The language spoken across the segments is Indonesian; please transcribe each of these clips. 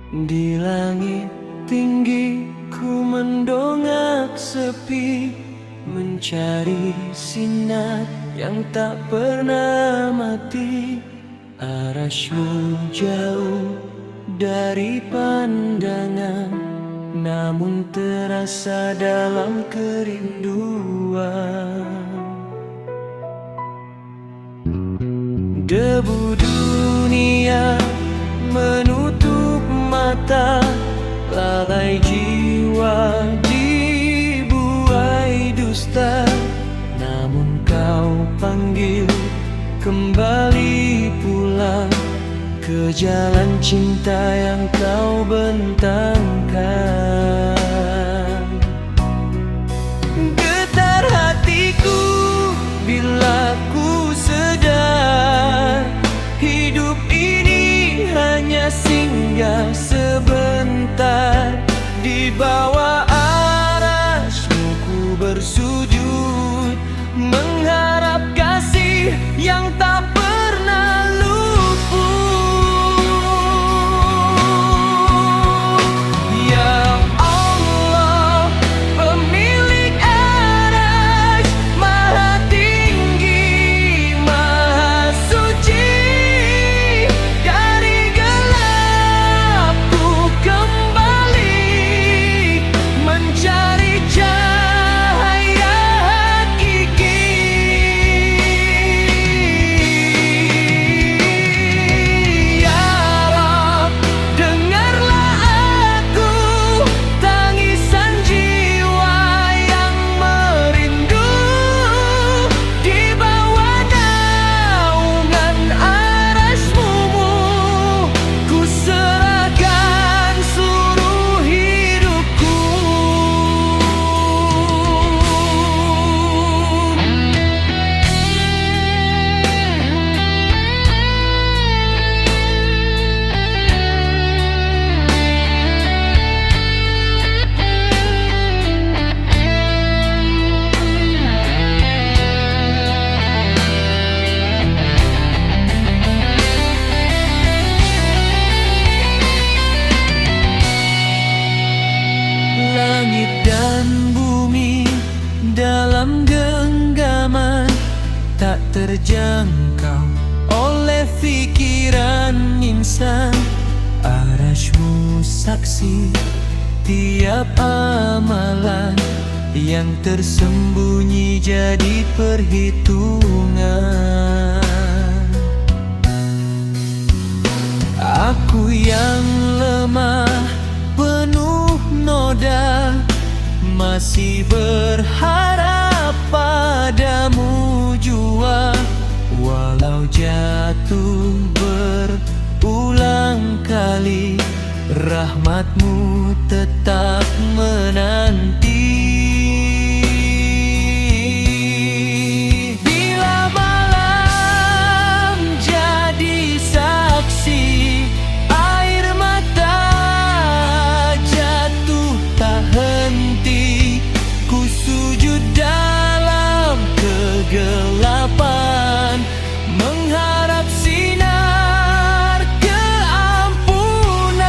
Di langit tinggi ku mendongak sepi, mencari sinar yang tak pernah mati. Arasmu jauh dari pandangan, namun terasa dalam kerinduan. Debu dunia menutup mata, lalai jiwa dibuai dusta. Namun kau panggil kembali pulang ke jalan cinta yang kau bentangkan. Getar hatiku bila ku sadar, hidup ini hanya singgah sebentar. Di bawah arasmu ku bersujud, mengharap kasih yang tak pernah luput. Ya Allah, pemilik aras, maha tinggi, maha suci. Dari gelap ku kembali mencari cahaya hakiki. Ya Rab, dengarlah aku, tangisan jiwa yang merindu. Di bawah naungan arasmu, ku serahkan seluruh hidupku. Langit dan bumi dalam genggaman, tak terjangkau oleh pikiran insan. Arasmu saksi tiap amalan yang tersembunyi jadi perhitungan. Aku yang lemah, penuh noda, masih berharap padamu jua. Walau jatuh berulang kali, rahmatmu tetap menanti. Bila malam jadi saksi, air mata jatuh tak henti. Ku sujud dalam kegelapan, mengharap sinar keampunan.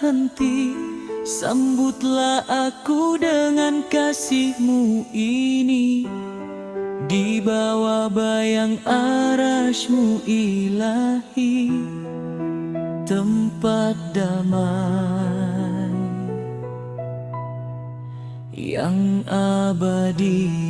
henti. Sambutlah aku dengan kasih-Mu ini, di bawah bayang arasy-Mu ilahi, tempat damai yang abadi.